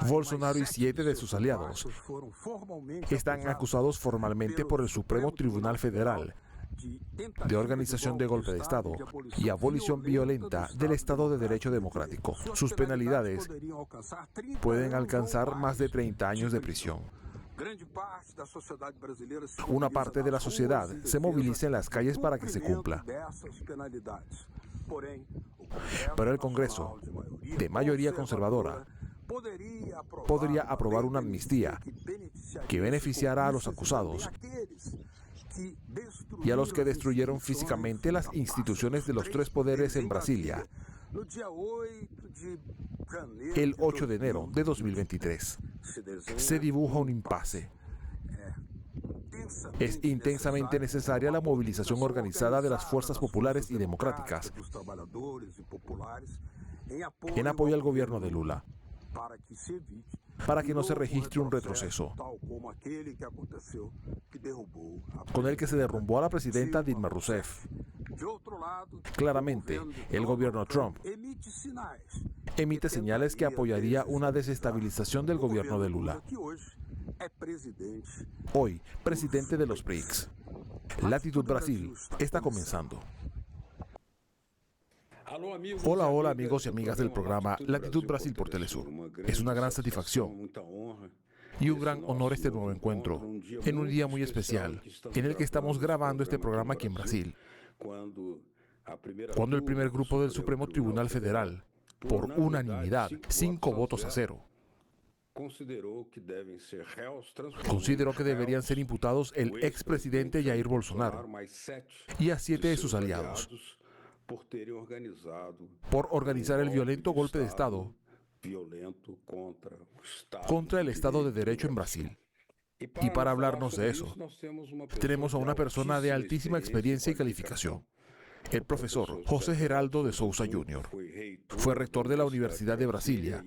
Bolsonaro y 7 de sus aliados están acusados formalmente por el Supremo Tribunal Federal de organización de golpe de Estado y abolición violenta del Estado de Derecho democrático. Sus penalidades pueden alcanzar más de 30 años de prisión. Una parte de la sociedad se moviliza en las calles para que se cumpla. Pero el Congreso, de mayoría conservadora, podría aprobar una amnistía que beneficiara a los acusados y a los que destruyeron físicamente las instituciones de los tres poderes en Brasilia el 8 de enero de 2023. Se dibuja un impasse. Es intensamente necesaria la movilización organizada de las fuerzas populares y democráticas en apoyo al gobierno de Lula, para que no se registre un retroceso, con el que se derrumbó a la presidenta Dilma Rousseff. Claramente, el gobierno Trump emite señales que apoyaría una desestabilización del gobierno de Lula, hoy presidente de los BRICS. Latitud Brasil está comenzando. Hola amigos y amigas del programa Latitud Brasil por Telesur. Es una gran satisfacción y un gran honor este nuevo encuentro, en un día muy especial, en el que estamos grabando este programa aquí en Brasil, cuando el primer grupo del Supremo Tribunal Federal, por unanimidad, 5 votos a 0, consideró que deberían ser imputados el expresidente Jair Bolsonaro y a 7 de sus aliados por organizar el violento golpe de Estado contra el Estado de Derecho en Brasil. Y para hablarnos de eso, tenemos a una persona de altísima experiencia y calificación, el profesor José Geraldo de Souza Jr. Fue rector de la Universidad de Brasilia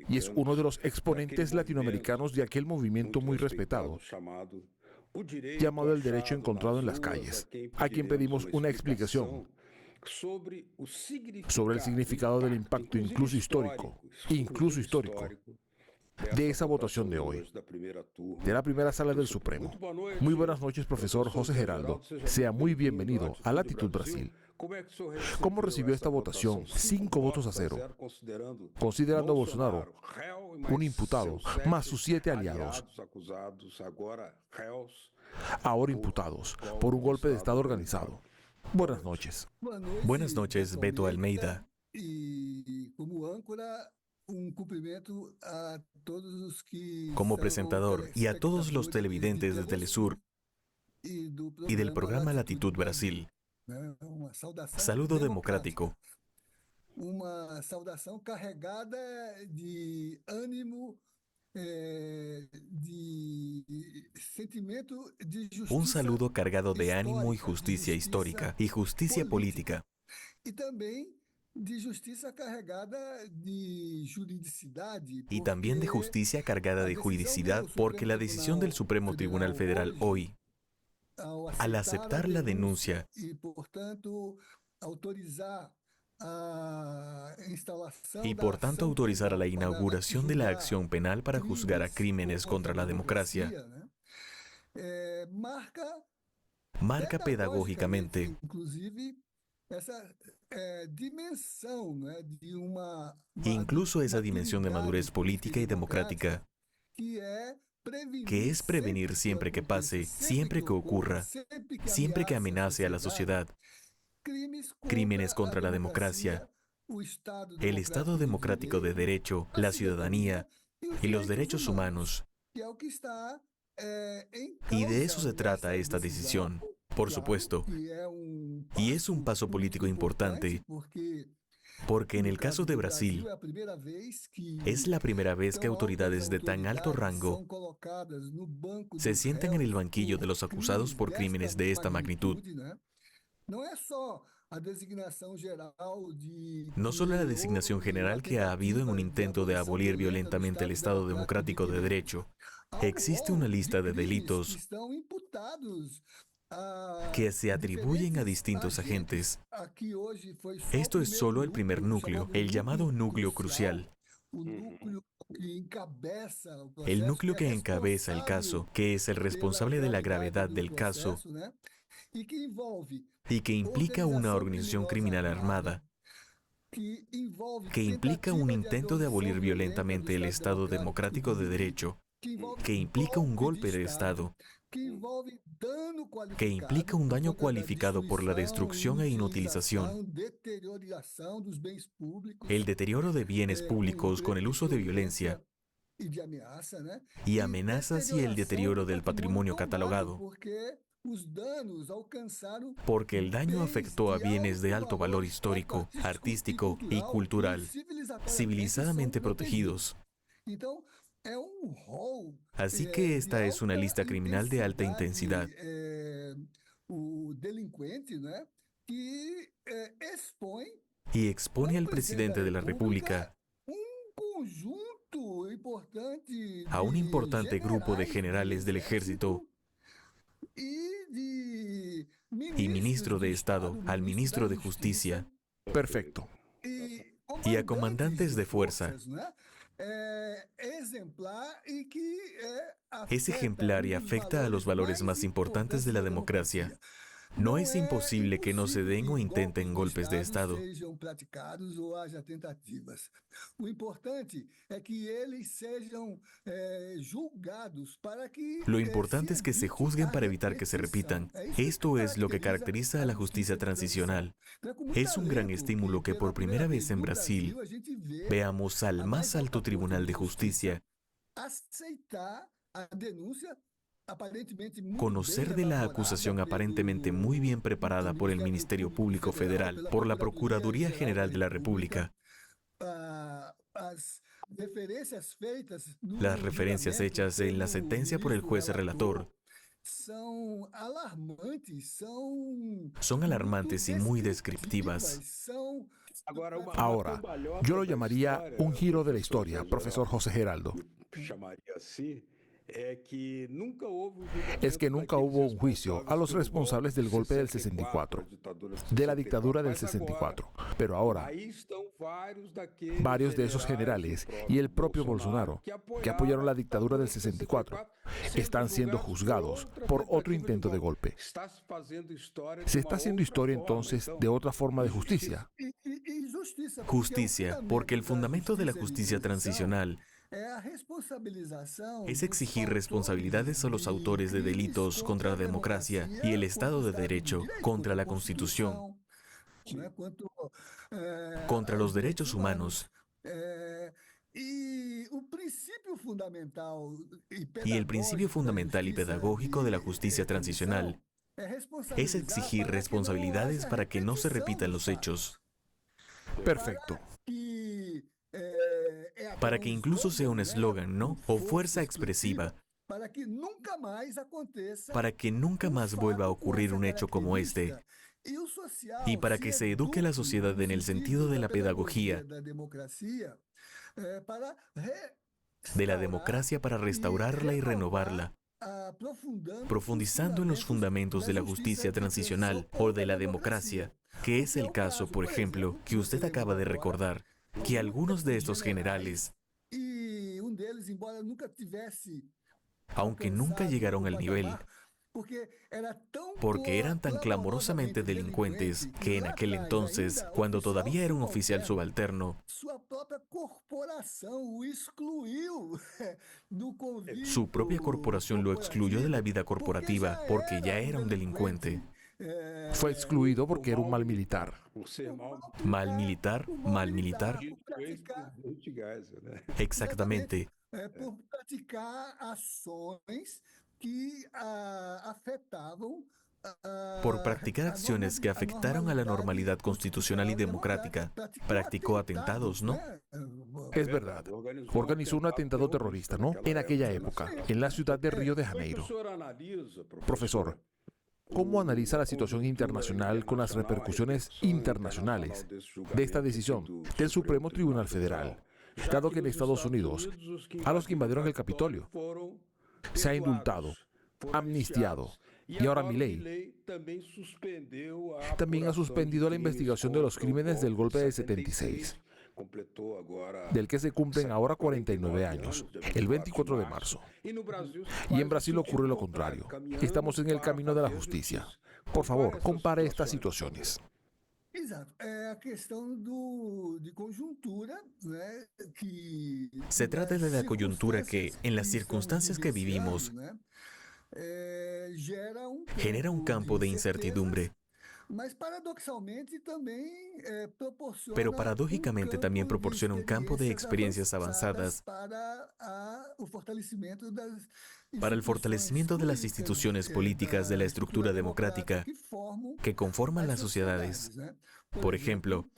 y es uno de los exponentes latinoamericanos de aquel movimiento muy respetado llamado el derecho encontrado en las calles, a quien pedimos una explicación sobre el significado del impacto incluso histórico, de esa votación de hoy, de la primera sala del Supremo. Muy buenas noches, profesor José Geraldo. Sea muy bienvenido a Latitud Brasil. ¿Cómo recibió esta votación? 5 votos a 0, considerando a Bolsonaro un imputado, más sus 7 aliados, ahora imputados por un golpe de Estado organizado. Buenas noches. Buenas noches, Beto Almeida. Como presentador y a todos los televidentes de Telesur y del programa Latitud Brasil, saludo democrático. Una saudação carregada de ânimo, de sentimento de justiça. Un saludo cargado de ánimo y justicia histórica y justicia política. Y también de justicia cargada de juridicidad. Y también de justicia cargada de juridicidad, porque la decisión del Supremo Tribunal Federal hoy, al aceptar la denuncia y por tanto autorizar autorizar a la inauguración de la acción penal para juzgar a crímenes contra la democracia, marca pedagógicamente incluso esa dimensión de madurez política y democrática, que es prevenir siempre que pase, siempre que ocurra, siempre que amenace a la sociedad, crímenes contra la democracia, el Estado democrático de derecho, la ciudadanía y los derechos humanos. Y de eso se trata esta decisión, por supuesto. Y es un paso político importante, porque en el caso de Brasil, es la primera vez que autoridades de tan alto rango se sientan en el banquillo de los acusados por crímenes de esta magnitud. No solo la designación general que ha habido en un intento de abolir violentamente el Estado democrático de derecho. Existe una lista de delitos que se atribuyen a distintos agentes. Esto es solo el primer núcleo, el llamado núcleo crucial. El núcleo que encabeza el caso, que es el responsable de la gravedad del caso y que implica una organización criminal armada, que implica un intento de abolir violentamente el Estado democrático de derecho, que implica un golpe de Estado, que implica un daño cualificado por la destrucción e inutilización, el deterioro de bienes públicos con el uso de violencia y amenazas y el deterioro del patrimonio catalogado, porque el daño afectó a bienes de alto valor histórico, artístico y cultural, civilizadamente protegidos. Así que esta es una lista criminal de alta intensidad. Y expone al presidente de la República a un importante grupo de generales del ejército y ministro de Estado, al ministro de Justicia. Perfecto. Y a comandantes de fuerza. Es ejemplar y afecta a los valores más importantes de la democracia. No es imposible que no se den o intenten golpes de Estado. Lo importante es que se juzguen para evitar que se repitan. Esto es lo que caracteriza a la justicia transicional. Es un gran estímulo que por primera vez en Brasil veamos al más alto tribunal de justicia conocer de la acusación aparentemente muy bien preparada por el Ministerio Público Federal, por la Procuraduría General de la República. Las referencias hechas en la sentencia por el juez relator son alarmantes y muy descriptivas. Ahora, yo lo llamaría un giro de la historia, profesor José Geraldo. Es que nunca hubo un juicio a los responsables del golpe del 64, de la dictadura del 64. Pero ahora, varios de esos generales y el propio Bolsonaro, que apoyaron la dictadura del 64, están siendo juzgados por otro intento de golpe. ¿Se está haciendo historia entonces de otra forma de justicia? Justicia, porque el fundamento de la justicia transicional es exigir responsabilidades a los autores de delitos contra la democracia y el Estado de Derecho, contra la Constitución, contra los derechos humanos. Y el principio fundamental y pedagógico de la justicia transicional es exigir responsabilidades para que no se repitan los hechos. Perfecto. Para que incluso sea un eslogan, ¿no? O fuerza expresiva. Para que nunca más vuelva a ocurrir un hecho como este. Y para que se eduque a la sociedad en el sentido de la pedagogía, de la democracia para restaurarla y renovarla, profundizando en los fundamentos de la justicia transicional o de la democracia, que es el caso, por ejemplo, que usted acaba de recordar, que algunos de estos generales, aunque nunca llegaron al nivel, porque eran tan clamorosamente delincuentes que en aquel entonces, cuando todavía era un oficial subalterno, su propia corporación lo excluyó de la vida corporativa porque ya era un delincuente. Fue excluido porque era un mal militar. ¿Mal militar? ¿Mal militar? Exactamente. Por praticar ações que afetavam Por practicar acciones que afectaron a la normalidad constitucional y democrática. Practicó atentados, ¿no? Es verdad. Organizó un atentado terrorista, ¿no? En aquella época, en la ciudad de Río de Janeiro. Profesor, ¿cómo analiza la situación internacional con las repercusiones internacionales de esta decisión del Supremo Tribunal Federal, dado que en Estados Unidos, a los que invadieron el Capitolio, se ha indultado, amnistiado Y ahora Milei también ha suspendido la investigación de los crímenes del golpe de 76, del que se cumplen ahora 49 años, el 24 de marzo. Y en Brasil ocurre lo contrario. Estamos en el camino de la justicia. Por favor, compare estas situaciones. Exato. É a questão de conjuntura, né, que Se trata de la coyuntura que, en las circunstancias que vivimos, né, gera genera un campo de incertidumbre, mas paradoxalmente também proporciona pero paradójicamente también campo de proporciona un campo de experiências experiencias avanzadas o fortalecimento das para el fortalecimiento de las instituciones políticas de la estructura democrática que conforman las sociedades. né? Por ejemplo,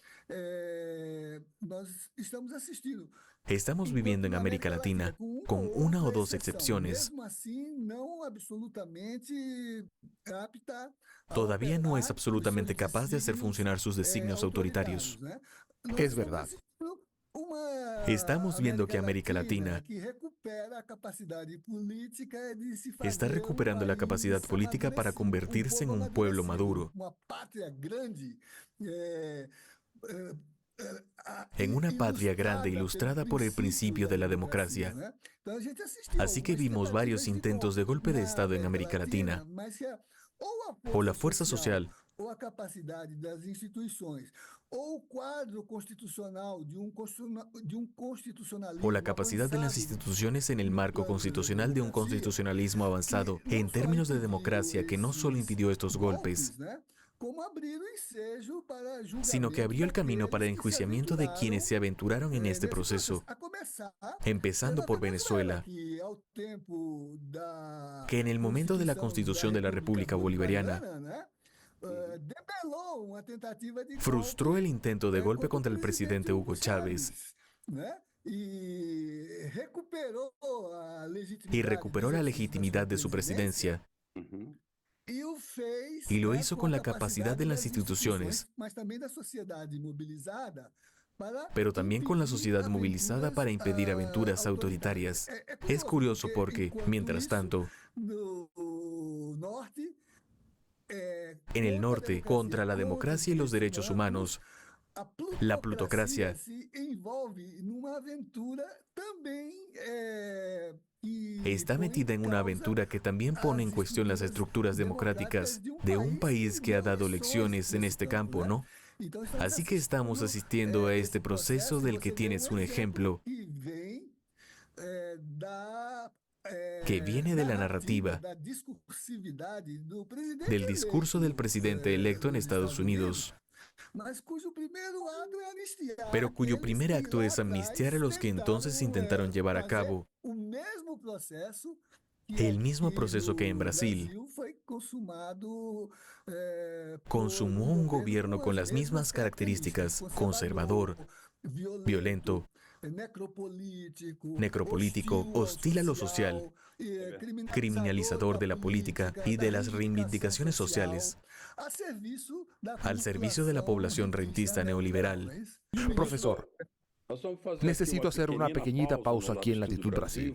Nós estamos assistindo. estamos viviendo en América Latina, con una o dos excepciones. Mesmo assim, não absolutamente apta a Todavía no es operar absolutamente os seus capaz de hacer desígnios, funcionar sus designios autoritarios. né? Es verdad. Estamos viendo que América Latina que recupera a capacidade política de se fazer está recuperando la capacidad política para convertirse en un pueblo maduro, uma pátria grande, en una patria grande ilustrada por el principio de la democracia. Así que vimos varios intentos de golpe de Estado en América Latina, o la fuerza social, ou a capacidade das instituições, ou o quadro constitucional de constitucionalismo o la capacidad de las avançado, instituciones en el marco constitucional de un constitucionalismo avanzado en términos de democracia que no solo impidió estos golpes, né? Como abrir o ensejo para sino que abrió el camino para el enjuiciamiento de quienes se aventuraron en este proceso, a começar empezando por Venezuela, que ao tempo que en el momento de la Constitución de la República Bolivariana né? Debelou uma tentativa de frustró el intento de golpe contra el presidente Hugo Chávez né? Y recuperó y recuperó la legitimidad de su presidencia, y lo hizo con la capacidad de las instituciones, mas também da sociedade mobilizada, pero también con la sociedad movilizada para impedir aventuras autoritarias. Es curioso porque, mientras tanto, no norte, en el norte, contra la democracia y los derechos humanos, la plutocracia se envolve numa aventura também está metida en una aventura que también pone en cuestión las estructuras democráticas de un país que ha dado lecciones en este campo, ¿no? Así que estamos asistiendo a este proceso del que tienes un ejemplo que viene de la narrativa, del discurso del presidente electo en Estados Unidos, pero cuyo primer acto es amnistiar a los que entonces intentaron llevar a cabo el mismo proceso que en Brasil consumó un gobierno con las mismas características: conservador, violento, necropolítico, hostil a lo social, criminalizador de la política y de las reivindicaciones sociales, al servicio de la población rentista neoliberal. Profesor, necesito hacer una pequeñita pausa aquí en Latitud Brasil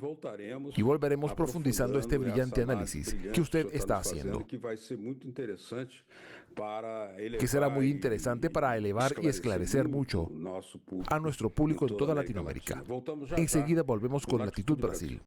y volveremos profundizando este brillante análisis que usted está haciendo, que será muy interesante para elevar y esclarecer mucho a nuestro público en toda Latinoamérica. Enseguida volvemos con Latitud Brasil.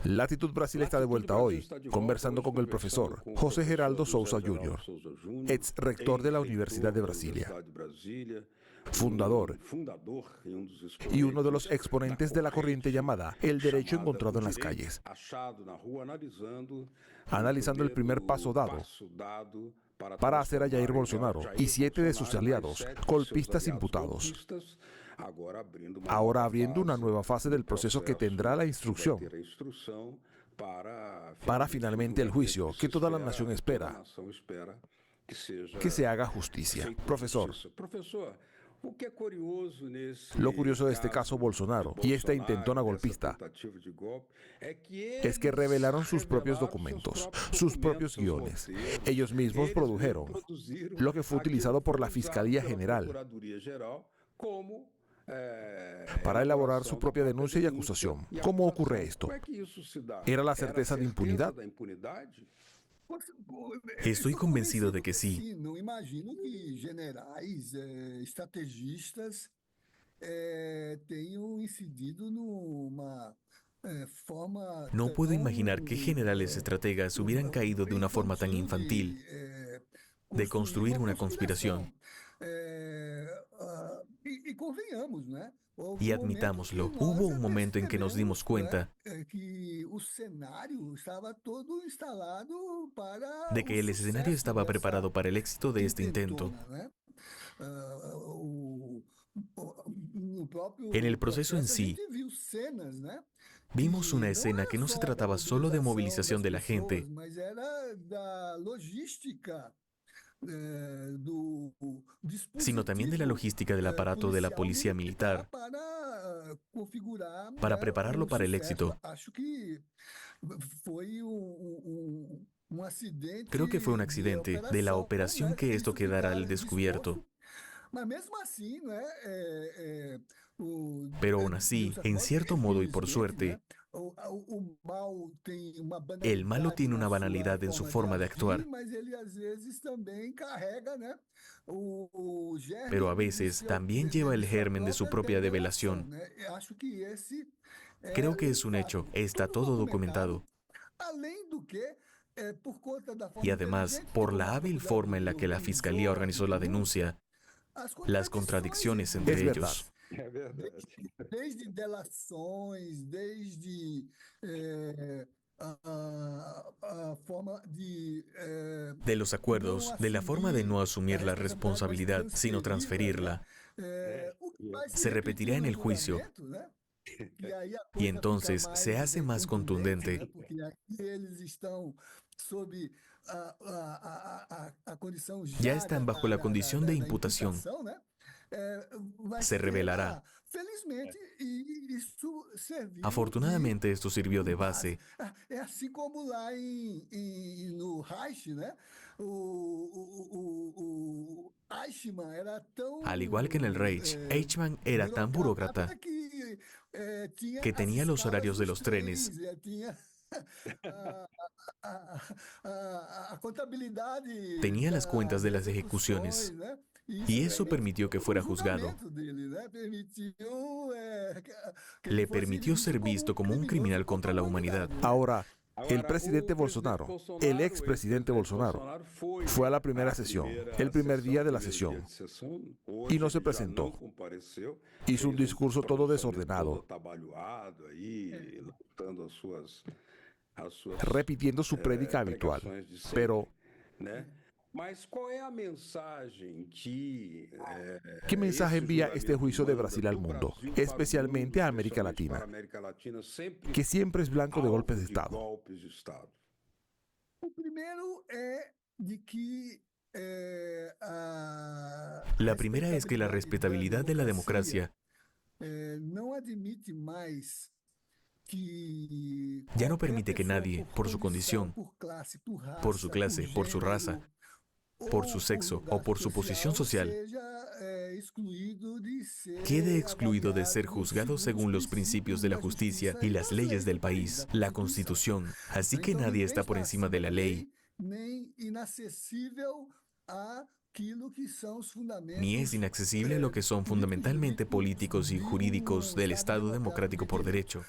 Latitud Brasil está de vuelta hoy, conversando con el profesor José Geraldo Souza Jr., ex rector de la Universidad de Brasilia, fundador y uno de los exponentes de la corriente llamada el derecho encontrado en las calles, analizando el primer paso dado para hacer a Jair Bolsonaro y 7 de sus aliados golpistas imputados, ahora abriendo una nueva fase del proceso que tendrá la instrucción para finalmente el juicio que toda la nación espera que se haga justicia. Profesor, lo curioso de este caso Bolsonaro y esta intentona golpista es que revelaron sus propios documentos, sus propios guiones. Ellos mismos produjeron lo que fue utilizado por la Fiscalía General para elaborar su propia denuncia y acusación. ¿Cómo ocurre esto? ¿Era la certeza de impunidad? Estoy convencido de que sí. Não imagino que generais, estrategistas tenham incidido numa forma No puedo imaginar que generales estrategas hubieran caído de una forma tan infantil de construir una conspiración. E convenhamos, né? Y admitámoslo, hubo un momento en que nos dimos cuenta que o cenário estava todo instalado para de que el escenario estaba preparado para el éxito de este intento. En el proceso en sí, vimos una escena que no se trataba solo de movilización de la gente, sino también de la logística del aparato de la policía militar para prepararlo para el éxito. Creo que fue un accidente de la operación que esto quedara al descubierto. Pero aún así, en cierto modo y por suerte, el malo tiene una banalidad en su forma de actuar, pero a veces también lleva el germen de su propia develación. Creo que es un hecho, está todo documentado. Y además, por la hábil forma en la que la Fiscalía organizó la denuncia, las contradicciones entre ellos. Desde delações, desde a forma de los acuerdos, de la forma de no asumir la responsabilidad, sino transferirla, se repetirá en el juicio. Y entonces se hace más contundente. Ya están bajo la condición de imputación. Se revelará. Afortunadamente esto sirvió de base. Al igual que en el Reich, Eichmann era tan burócrata que tenía los horarios de los trenes, tenía las cuentas de las ejecuciones, y eso permitió que fuera juzgado. Le permitió ser visto como un criminal contra la humanidad. Ahora, el presidente Bolsonaro, el expresidente Bolsonaro, fue a la primera sesión, el primer día de la sesión, y no se presentó. Hizo un discurso todo desordenado, repitiendo su prédica habitual. Pero, ¿qué mensaje envía este juicio de Brasil al mundo, especialmente a América Latina, que siempre es blanco de golpes de Estado? La primera es que la respetabilidad de la democracia ya no permite que nadie, por su condición, por su clase, por su raza, por su sexo o por su posición social, quede excluido de ser juzgado según los principios de la justicia y las leyes del país, la Constitución. Así que nadie está por encima de la ley, ni es inaccesible a lo que son fundamentalmente políticos y jurídicos del Estado democrático por derecho.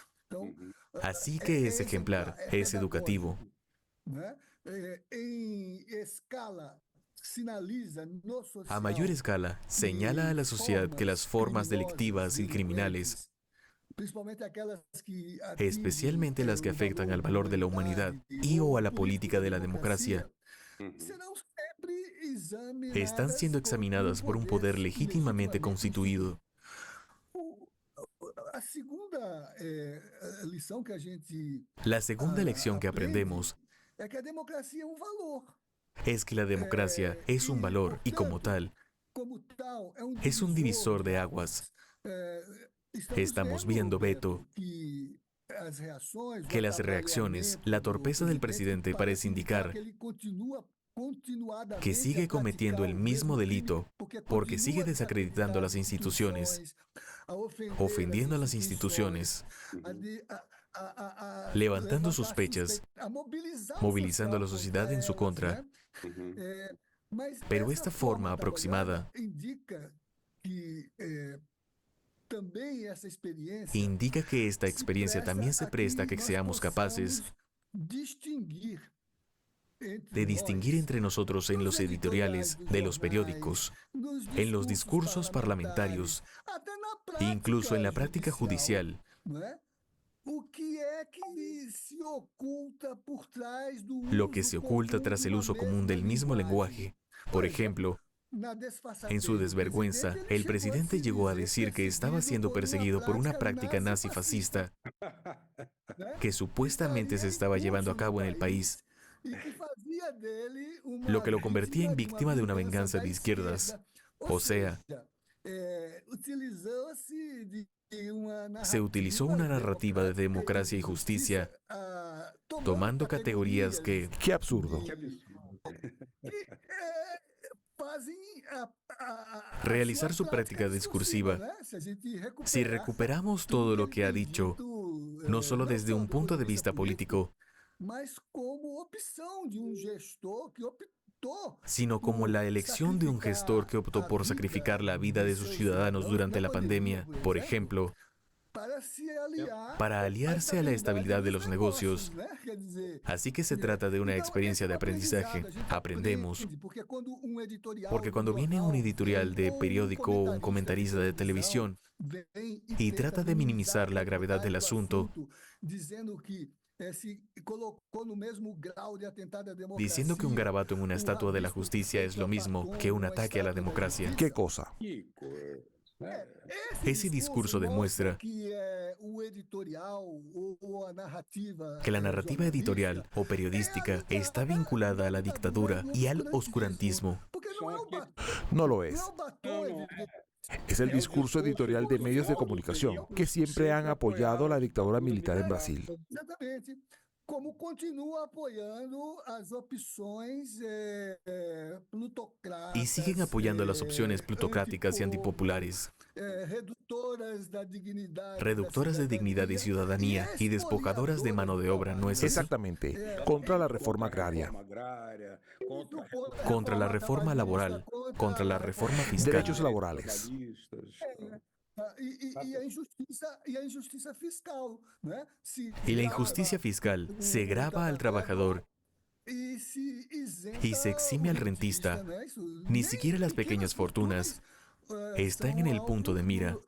Así que es ejemplar, es educativo. A mayor escala, señala a la sociedad que las formas delictivas y criminales, especialmente las que afectan al valor de la humanidad y o a la política de la democracia, están siendo examinadas por un poder legítimamente constituido. La segunda lección que aprendemos es que la democracia es un valor y como tal, es un divisor de aguas. Estamos viendo, Beto, que las reacciones, la torpeza del presidente parece indicar que sigue cometiendo el mismo delito porque sigue desacreditando a las instituciones, ofendiendo a las instituciones, levantando sospechas, movilizando a la sociedad en su contra. Pero esta forma aproximada indica que esta experiencia también se presta a que seamos capaces de distinguir entre nosotros en los editoriales de los periódicos, en los discursos parlamentarios, incluso en la práctica judicial, lo que se oculta tras el uso común del mismo lenguaje. Por ejemplo, en su desvergüenza, el presidente llegó a decir que estaba siendo perseguido por una práctica nazi-fascista que supuestamente se estaba llevando a cabo en el país, lo que lo convertía en víctima de una venganza de izquierdas. O sea, se utilizó una narrativa de democracia y justicia, tomando categorías que... ¡Qué absurdo! Realizar su práctica discursiva. Si recuperamos todo lo que ha dicho, no solo desde un punto de vista político, sino como la elección de un gestor que optó por sacrificar la vida de sus ciudadanos durante la pandemia, por ejemplo, para aliarse a la estabilidad de los negocios. Así que se trata de una experiencia de aprendizaje. Aprendemos. Porque cuando viene un editorial de periódico o un comentarista de televisión y trata de minimizar la gravedad del asunto, diciendo que un garabato en una estatua de la justicia es lo mismo que un ataque a la democracia. ¿Qué cosa? Ese discurso demuestra que la narrativa editorial o periodística está vinculada a la dictadura y al oscurantismo. No lo es. Es el discurso editorial de medios de comunicación que siempre han apoyado la dictadura militar en Brasil. Como continúa apoyando las opciones plutocráticas. Y siguen apoyando las opciones plutocráticas y antipopulares, reductoras de dignidad y ciudadanía y despojadoras de mano de obra, ¿no es así? Exactamente, contra la reforma agraria, contra la reforma laboral, contra la reforma fiscal, derechos laborales. Y la injusticia fiscal se grava al trabajador y se exime al rentista. Ni siquiera las pequeñas fortunas están en el punto de mira.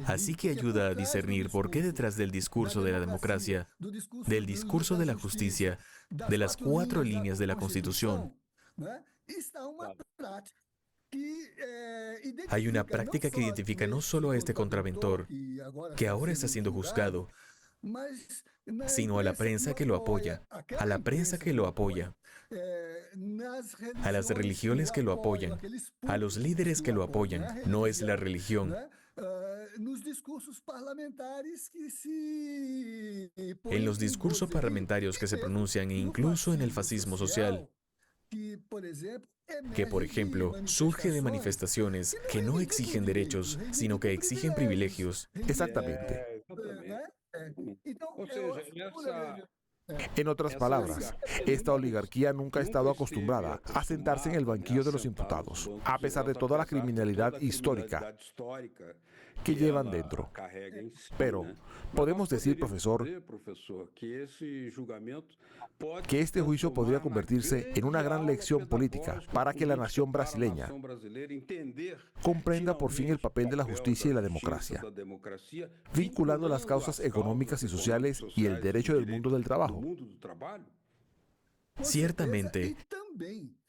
Así que ayuda a discernir por qué detrás del discurso de la democracia, del discurso de la justicia, de las 4 líneas de la Constitución, hay una práctica que identifica no solo a este contraventor, que ahora está siendo juzgado, sino a la prensa que lo apoya, a la prensa que lo apoya, a las religiones que lo apoyan, a los líderes que lo apoyan. No es la religión. En los discursos parlamentarios que se pronuncian e incluso en el fascismo social, que, por ejemplo, surge de manifestaciones que no exigen derechos, sino que exigen privilegios. Exactamente. En otras palabras, esta oligarquía nunca ha estado acostumbrada a sentarse en el banquillo de los imputados, a pesar de toda la criminalidad histórica que llevan dentro. Pero, podemos decir, profesor, que este juicio podría convertirse en una gran lección política para que la nación brasileña comprenda por fin el papel de la justicia y la democracia, vinculando las causas económicas y sociales y el derecho del mundo del trabajo. Ciertamente,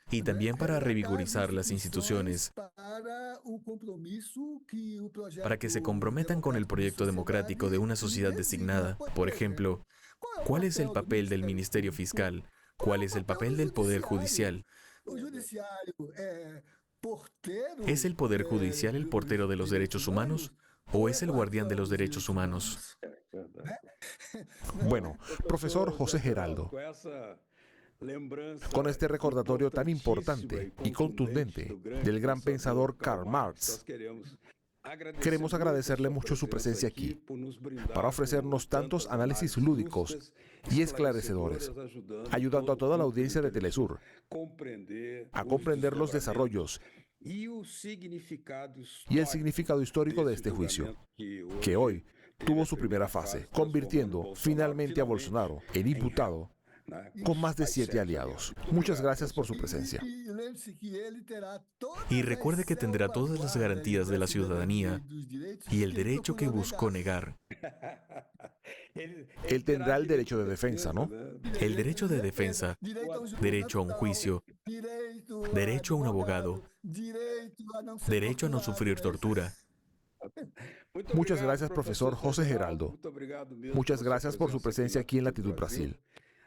y también para revigorizar las instituciones, para que se comprometan con el proyecto democrático de una sociedad designada. Por ejemplo, ¿cuál es el papel del Ministerio Fiscal? ¿Cuál es el papel del Poder Judicial? ¿Es el Poder Judicial el portero de los derechos humanos o es el guardián de los derechos humanos? Bueno, profesor José Geraldo, con este recordatorio tan importante y contundente del gran pensador Karl Marx, queremos agradecerle mucho su presencia aquí para ofrecernos tantos análisis lúdicos y esclarecedores, ayudando a toda la audiencia de Telesur a comprender los desarrollos y el significado histórico de este juicio, que hoy tuvo su primera fase, convirtiendo finalmente a Bolsonaro en imputado con más de 7 aliados. Muchas gracias por su presencia. Y recuerde que tendrá todas las garantías de la ciudadanía y el derecho que buscó negar. Él tendrá el derecho de defensa, ¿no? El derecho de defensa, derecho a un juicio, derecho a un abogado, derecho a no sufrir tortura. Muchas gracias, profesor José Geraldo. Muchas gracias por su presencia aquí en Latitud Brasil.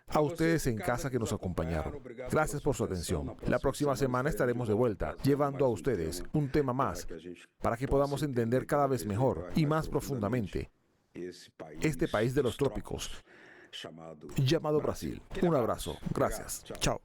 A ustedes en casa que nos acompañaron, gracias por su atención. La próxima semana estaremos de vuelta, llevando a ustedes un tema más para que podamos entender cada vez mejor y más profundamente este país de los trópicos llamado Brasil. Un abrazo. Gracias. Chao.